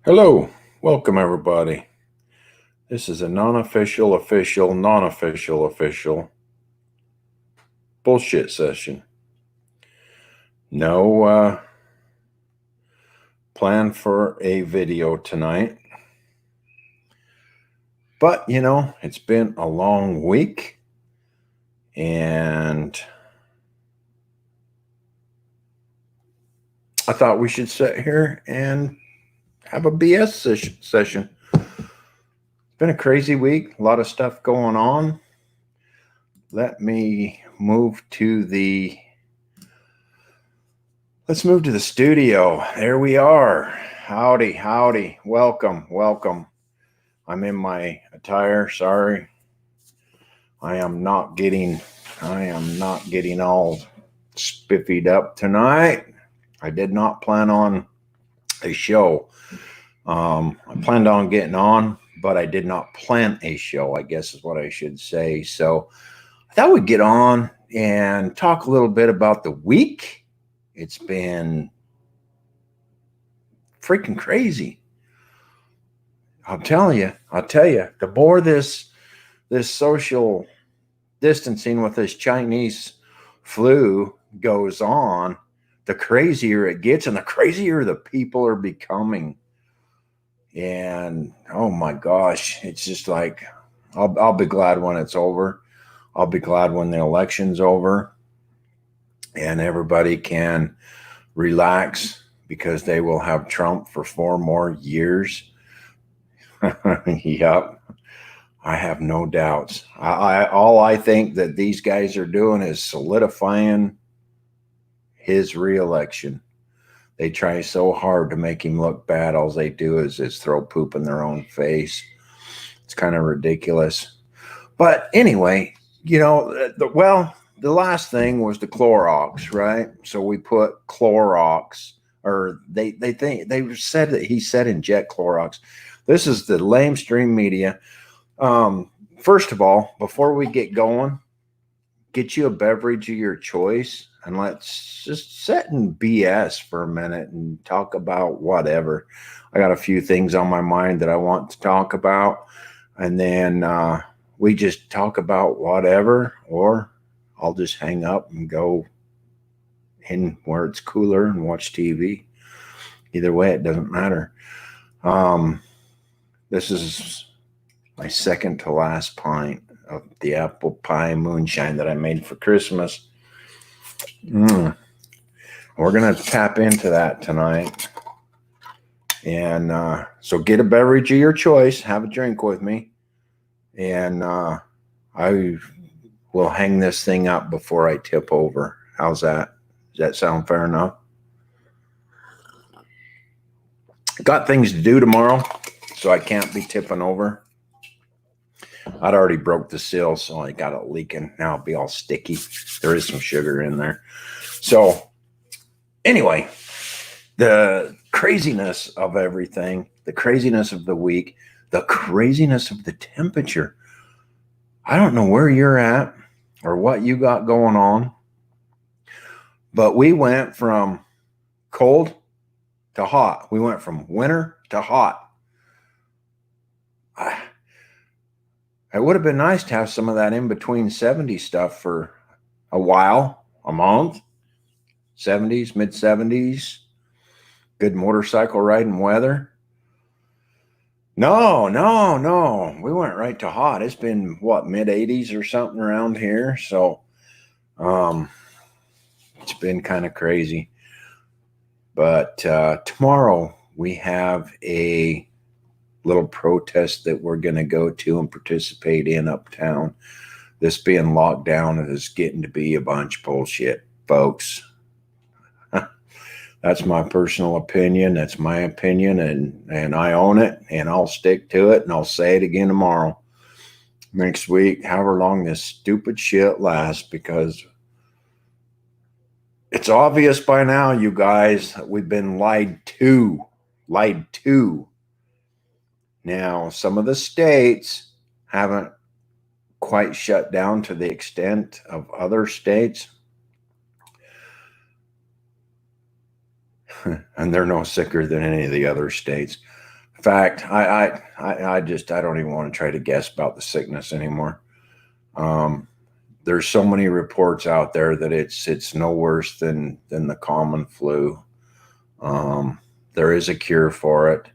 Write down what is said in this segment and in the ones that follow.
Hello, welcome everybody. This is a non-official, official, non-official, official bullshit session. No plan for a video tonight. But, it's been a long week and I thought we should sit here and have a BS session. It's been a crazy week, a lot of stuff going on. Let's move to the studio. There we are. Howdy. Welcome. I'm in my attire. Sorry. I am not getting all spiffied up tonight. I did not plan on a show. I planned on getting on, but I did not plan a show, I guess is what I should say. So I thought we'd get on and talk a little bit about the week. It's been freaking crazy. I'll tell you, the more this social distancing with this Chinese flu goes on, the crazier it gets and the crazier the people are becoming. And oh my gosh, it's just like, I'll be glad when it's over. I'll be glad when the election's over and everybody can relax because they will have Trump for 4 more years. Yep. I have no doubts. All I think that these guys are doing is solidifying his reelection. They try so hard to make him look bad. All they do is throw poop in their own face. It's kind of ridiculous. But anyway, the last thing was the Clorox, right? So we put Clorox, or they said that he said inject Clorox. This is the lamestream media. First of all, before we get going, get you a beverage of your choice and let's just sit and BS for a minute and talk about whatever. I got a few things on my mind that I want to talk about, and then we just talk about whatever, or I'll just hang up and go in where it's cooler and watch TV. Either way, it doesn't matter. This is my second to last pint of the apple pie moonshine that I made for Christmas. We're going to tap into that tonight. And so get a beverage of your choice. Have a drink with me. And I will hang this thing up before I tip over. How's that? Does that sound fair enough? Got things to do tomorrow, so I can't be tipping over. I'd already broke the seal, so I got it leaking. Now it'll be all sticky. There is some sugar in there. So anyway, the craziness of everything, the craziness of the week, the craziness of the temperature. I don't know where you're at or what you got going on, but we went from cold to hot. We went from winter to hot. It would have been nice to have some of that in between 70 stuff for a while, a month, 70s, mid 70s, good motorcycle riding weather. No. We went right to hot. It's been mid 80s or something around here. So, it's been kind of crazy. But tomorrow we have a little protest that we're going to go to and participate in uptown. This being locked down is getting to be a bunch of bullshit, folks. That's my personal opinion. That's my opinion, and I own it, and I'll stick to it, and I'll say it again tomorrow, next week, however long this stupid shit lasts, because it's obvious by now, you guys, that we've been lied to. Now, some of the states haven't quite shut down to the extent of other states. And they're no sicker than any of the other states. In fact, I don't even want to try to guess about the sickness anymore. There's so many reports out there that it's no worse than the common flu. There is a cure for it.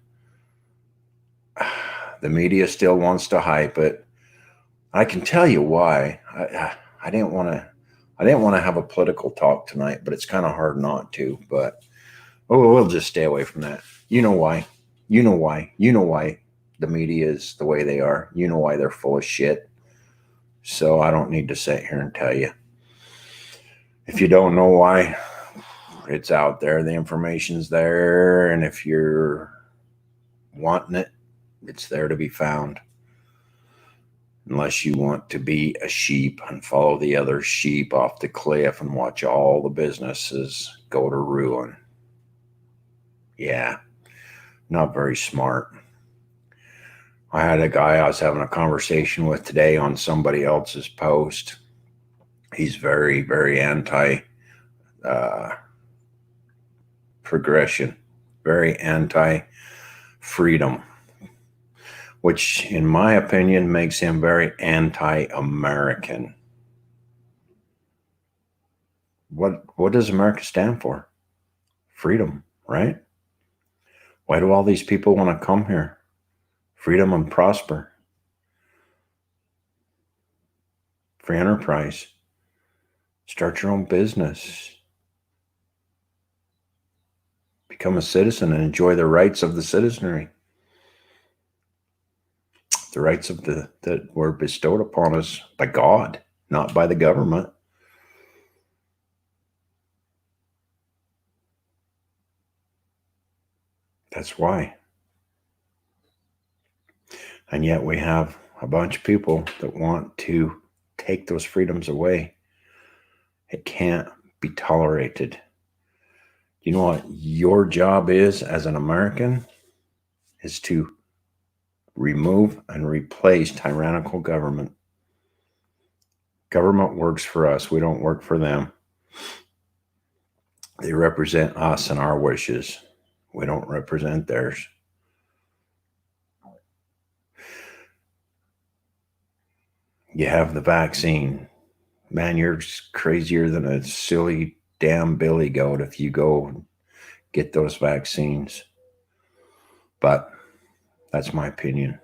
The media still wants to hype it. I can tell you why. I didn't want to have a political talk tonight, but it's kind of hard not to. But we'll just stay away from that. You know why? You know why? You know why the media is the way they are. You know why they're full of shit. So I don't need to sit here and tell you. If you don't know why, it's out there. The information's there, and if you're wanting it, it's there to be found. Unless you want to be a sheep and follow the other sheep off the cliff and watch all the businesses go to ruin. Yeah, not very smart. I had a guy I was having a conversation with today on somebody else's post. He's very, very anti progression, very anti freedom, which in my opinion makes him very anti-American. What does America stand for? Freedom, right? Why do all these people want to come here? Freedom and prosper. Free enterprise. Start your own business. Become a citizen and enjoy the rights of the citizenry. The rights of that were bestowed upon us by God, not by the government. That's why. And yet we have a bunch of people that want to take those freedoms away. It can't be tolerated. You know what your job is as an American? Is to remove and replace tyrannical government. Government works for us. We don't work for them. They represent us and our wishes. We don't represent theirs. You have the vaccine. Man, you're crazier than a silly damn billy goat if you go get those vaccines. But that's my opinion.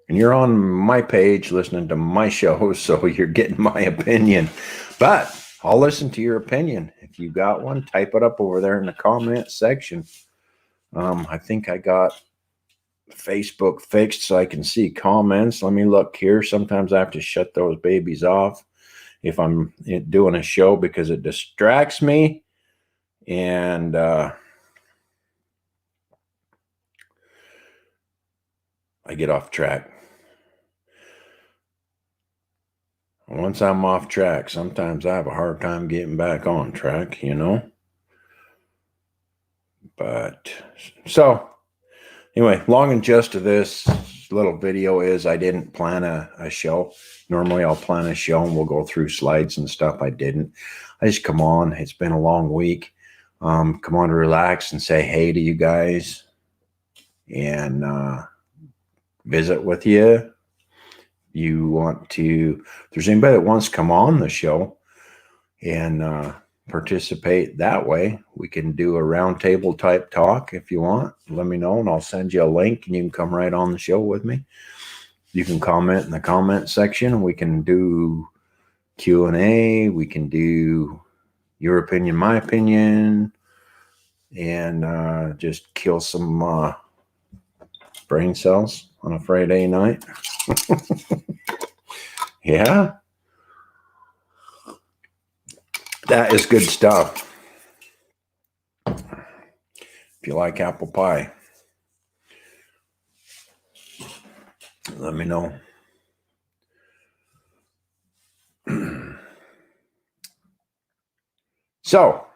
And you're on my page listening to my show, so you're getting my opinion. But I'll listen to your opinion. If you got one, type it up over there in the comment section. I think I got Facebook fixed so I can see comments. Let me look here. Sometimes I have to shut those babies off if I'm doing a show because it distracts me. And I get off track. Once I'm off track, sometimes I have a hard time getting back on track, you know. But so anyway, long and just of this little video is I didn't plan a show. Normally I'll plan a show and we'll go through slides and stuff. I didn't. I just come on. It's been a long week. Come on to relax and say hey to you guys and visit with you. You want to, if there's anybody that wants to come on the show and participate that way, we can do a roundtable type talk if you want. Let me know and I'll send you a link and you can come right on the show with me. You can comment in the comment section. We can do Q&A. We can do your opinion, my opinion, and just kill some brain cells on a Friday night. Yeah. That is good stuff. If you like apple pie, let me know. So,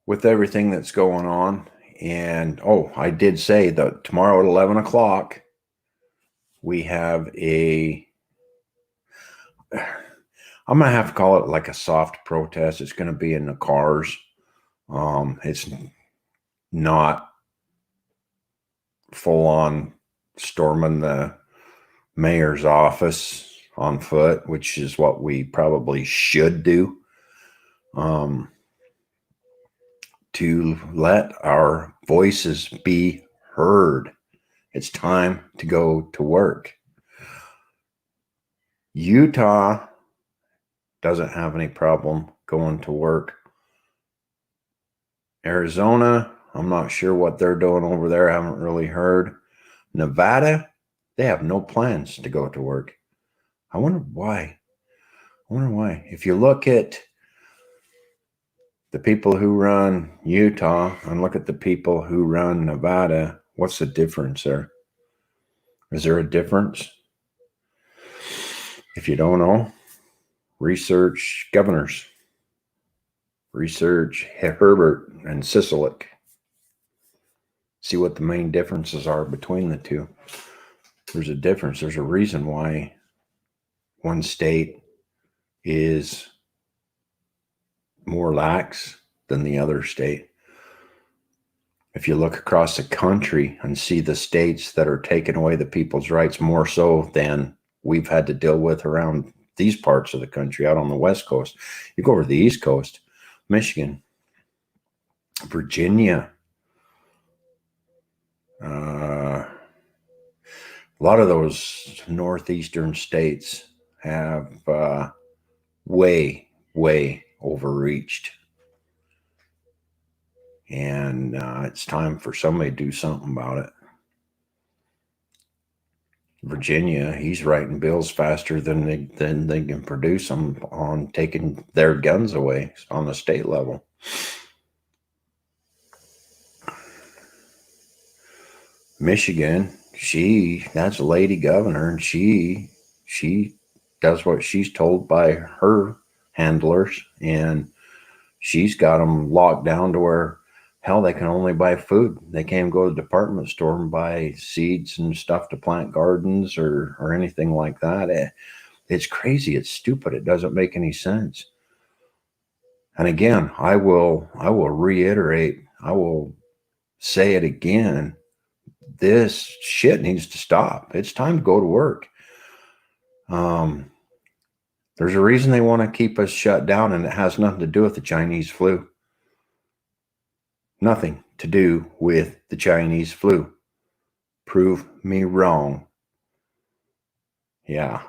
with everything that's going on, and I did say that tomorrow at 11 o'clock, we have I'm going to have to call it like a soft protest. It's going to be in the cars. It's not full on storming the mayor's office on foot, which is what we probably should do, to let our voices be heard. It's time to go to work. Utah doesn't have any problem going to work. Arizona, I'm not sure what they're doing over there. I haven't really heard. Nevada, they have no plans to go to work. I wonder why. If you look at the people who run Utah and look at the people who run Nevada, what's the difference there? Is there a difference? If you don't know, research governors. Research Herbert and Sisolak. See what the main differences are between the two. There's a difference. There's a reason why one state is more lax than the other state. If you look across the country and see the states that are taking away the people's rights more so than we've had to deal with around these parts of the country out on the West Coast. You go over to the East Coast, Michigan, Virginia, a lot of those northeastern states have way overreached. And it's time for somebody to do something about it. Virginia, he's writing bills faster than they can produce them on taking their guns away on the state level. Michigan, that's a lady governor, and she does what she's told by her handlers, and she's got them locked down to where, hell, they can only buy food. They can't go to the department store and buy seeds and stuff to plant gardens or anything like that. It's crazy. It's stupid. It doesn't make any sense. And again, I will reiterate, I will say it again. This shit needs to stop. It's time to go to work. There's a reason they want to keep us shut down, and it has nothing to do with the Chinese flu. Nothing to do with the Chinese flu. Prove me wrong. Yeah.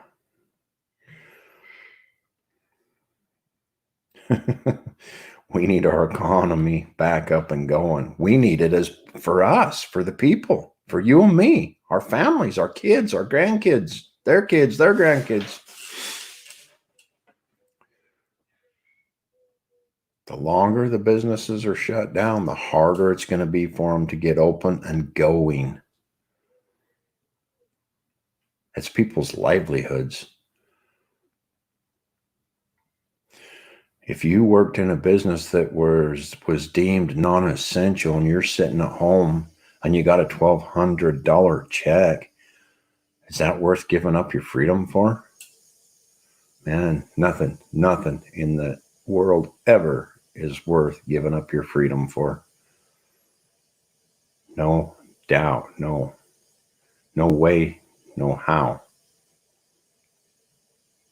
We need our economy back up and going. We need it as for us, for the people, for you and me, our families, our kids, our grandkids, their kids, their grandkids. The longer the businesses are shut down, the harder it's going to be for them to get open and going. It's people's livelihoods. If you worked in a business that was deemed non-essential and you're sitting at home and you got a $1,200 check, is that worth giving up your freedom for? Man, nothing in the world ever is worth giving up your freedom for. No doubt. No way, no how.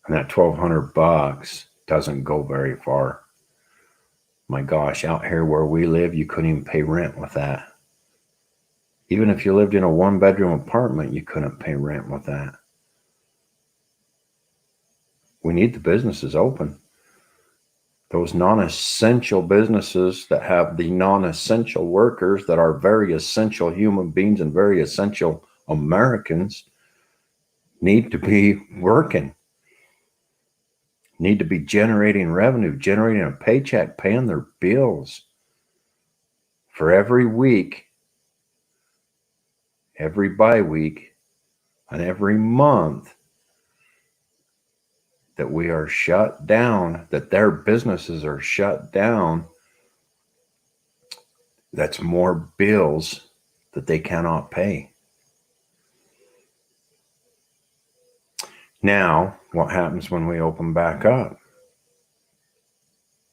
And that $1,200 doesn't go very far. My gosh, out here where we live, you couldn't even pay rent with that. Even if you lived in a 1-bedroom apartment, you couldn't pay rent with that. We need the businesses open. Those non-essential businesses that have the non-essential workers that are very essential human beings and very essential Americans need to be working, need to be generating revenue, generating a paycheck, paying their bills. For every week, every bi-week, and every month that we are shut down, that their businesses are shut down, that's more bills that they cannot pay. Now, what happens when we open back up?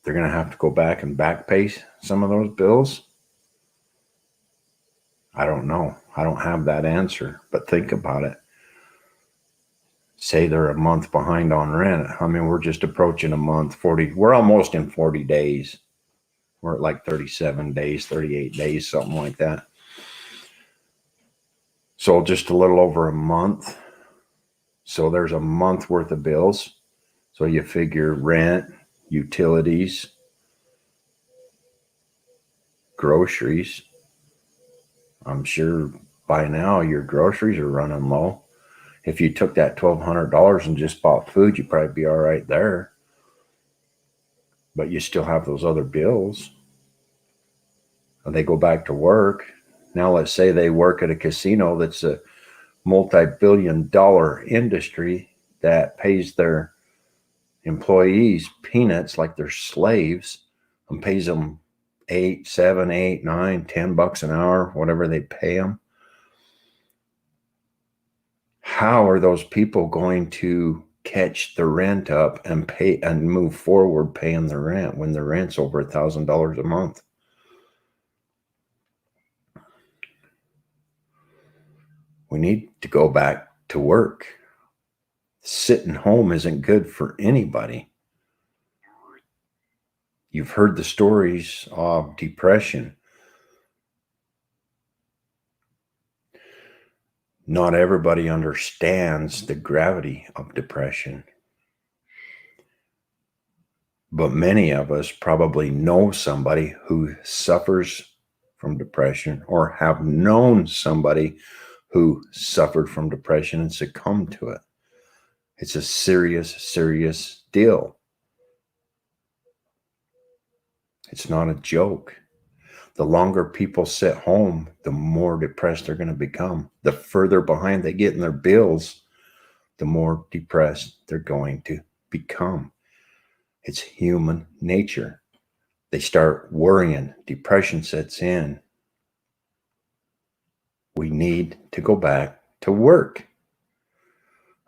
They're going to have to go back and back pay some of those bills? I don't know. I don't have that answer, but think about it. Say they're a month behind on rent. I mean, we're just approaching a month, 40. We're almost in 40 days. We're at like 37 days, 38 days, something like that. So just a little over a month. So there's a month worth of bills. So you figure rent, utilities, groceries. I'm sure by now your groceries are running low. If you took that $1,200 and just bought food, you'd probably be all right there. But you still have those other bills. And they go back to work. Now let's say they work at a casino that's a multi-billion-dollar industry that pays their employees peanuts like they're slaves and pays them $8, $7, $8, $9, $10 an hour, whatever they pay them. How are those people going to catch the rent up and pay and move forward paying the rent when the rent's over $1,000 a month? We need to go back to work. Sitting home isn't good for anybody. You've heard the stories of depression. Not everybody understands the gravity of depression, but many of us probably know somebody who suffers from depression or have known somebody who suffered from depression and succumbed to it. It's a serious, serious deal. It's not a joke. The longer people sit home, the more depressed they're going to become. The further behind they get in their bills, the more depressed they're going to become. It's human nature. They start worrying. Depression sets in. We need to go back to work.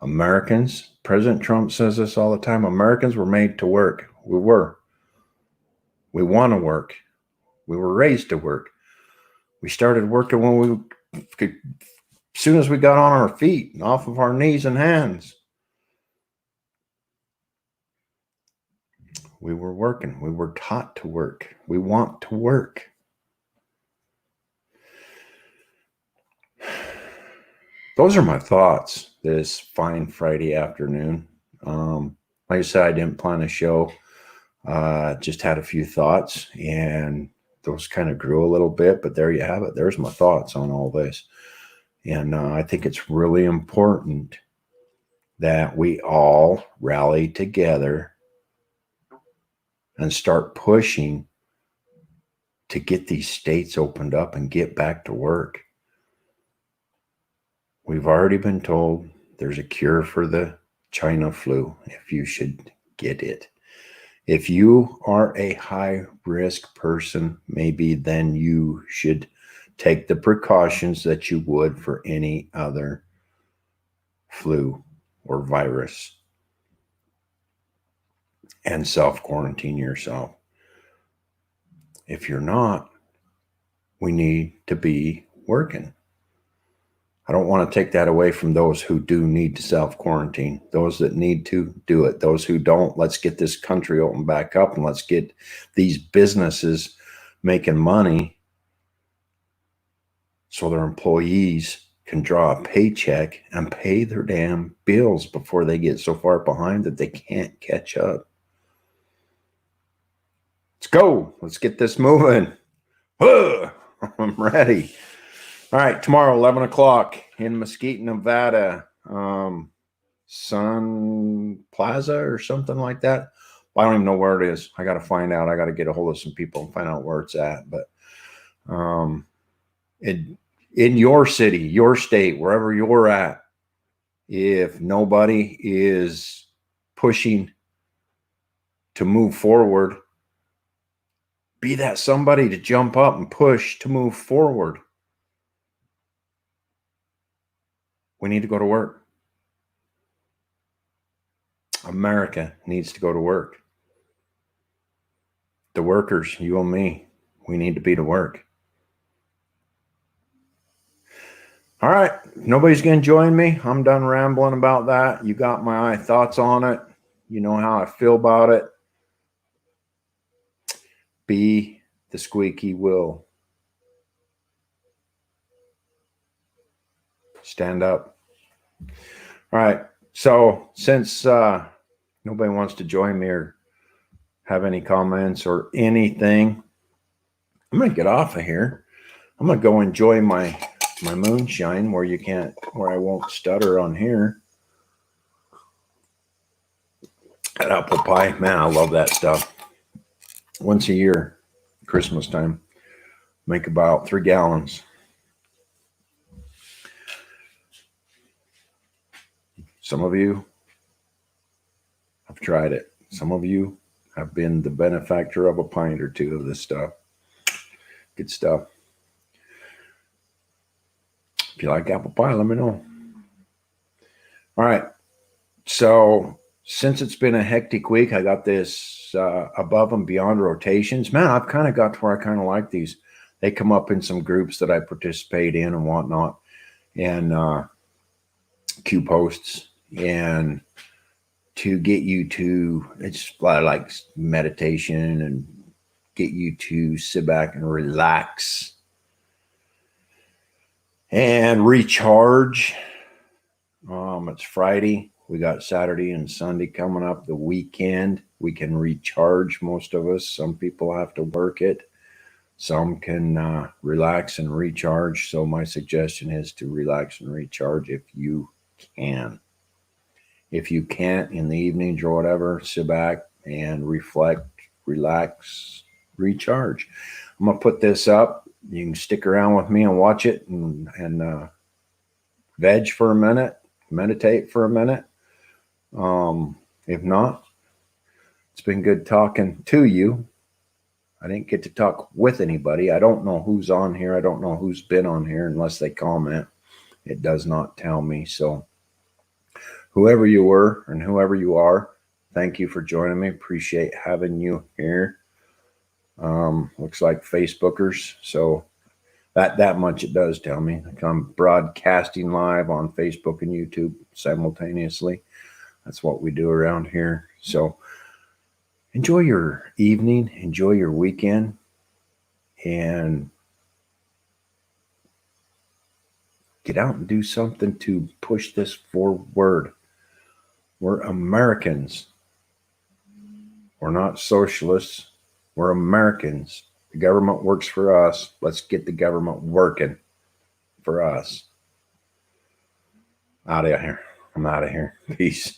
Americans, President Trump says this all the time, Americans were made to work. We were. We want to work. We were raised to work. We started working when we could, as soon as we got on our feet and off of our knees and hands. We were working. We were taught to work. We want to work. Those are my thoughts this fine Friday afternoon. Like I said, I didn't plan a show. Just had a few thoughts, and those kind of grew a little bit, but there you have it. There's my thoughts on all this. And I think it's really important that we all rally together and start pushing to get these states opened up and get back to work. We've already been told there's a cure for the China flu if you should get it. If you are a high risk person, maybe then you should take the precautions that you would for any other flu or virus and self-quarantine yourself. If you're not, we need to be working. I don't want to take that away from those who do need to self-quarantine, those that need to do it, those who don't. Let's get this country open back up and let's get these businesses making money so their employees can draw a paycheck and pay their damn bills before they get so far behind that they can't catch up. Let's go. Let's get this moving. I'm ready. All right, tomorrow, 11 o'clock in Mesquite, Nevada, Sun Plaza or something like that. Well, I don't even know where it is. I got to find out. I got to get a hold of some people and find out where it's at. But in your city, your state, wherever you're at, if nobody is pushing to move forward, be that somebody to jump up and push to move forward. We need to go to work. America needs to go to work. The workers, you and me, we need to be to work. All right. Nobody's going to join me. I'm done rambling about that. You got my thoughts on it. You know how I feel about it. Be the squeaky wheel. Stand up. All right. So since nobody wants to join me or have any comments or anything, I'm going to get off of here. I'm going to go enjoy my moonshine where I won't stutter on here. That apple pie, man, I love that stuff. Once a year, Christmas time, make about 3 gallons. Some of you have tried it. Some of you have been the benefactor of a pint or two of this stuff. Good stuff. If you like apple pie, let me know. All right. So since it's been a hectic week, I got this above and beyond rotations. Man, I've kind of got to where I kind of like these. They come up in some groups that I participate in and whatnot, and Q posts, and to get you to, it's like meditation and get you to sit back and relax and recharge. It's Friday. We got Saturday and Sunday coming up. The weekend, we can recharge. Most of us. Some people have to work it. Some can relax and recharge. So my suggestion is to relax and recharge if you can. If you can't in the evenings or whatever, sit back and reflect, relax, recharge. I'm gonna put this up. You can stick around with me and watch it and veg for a minute, meditate for a minute. If not, it's been good talking to you. I didn't get to talk with anybody. I don't know who's on here. I don't know who's been on here unless they comment. It does not tell me. So whoever you were and whoever you are, thank you for joining me. Appreciate having you here. Looks like Facebookers. So that much it does tell me. Like I'm broadcasting live on Facebook and YouTube simultaneously. That's what we do around here. So enjoy your evening, enjoy your weekend, and get out and do something to push this forward. We're Americans. We're not socialists. We're Americans. The government works for us. Let's get the government working for us. Out of here. I'm out of here. Peace.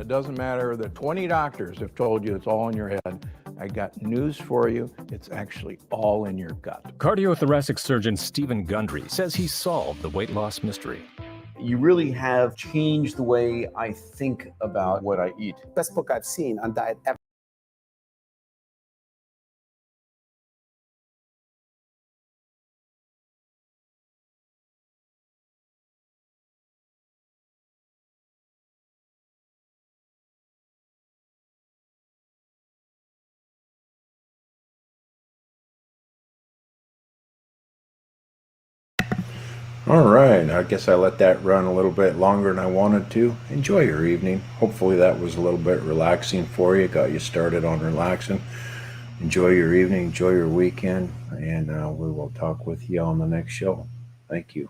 It doesn't matter that 20 doctors have told you it's all in your head. I got news for you. It's actually all in your gut. Cardiothoracic surgeon Stephen Gundry says he solved the weight loss mystery. You really have changed the way I think about what I eat. Best book I've seen on diet ever. All right, I guess I let that run a little bit longer than I wanted to. Enjoy your evening. Hopefully that was a little bit relaxing for you, got you started on relaxing. Enjoy your evening, enjoy your weekend, and we will talk with you on the next show. Thank you.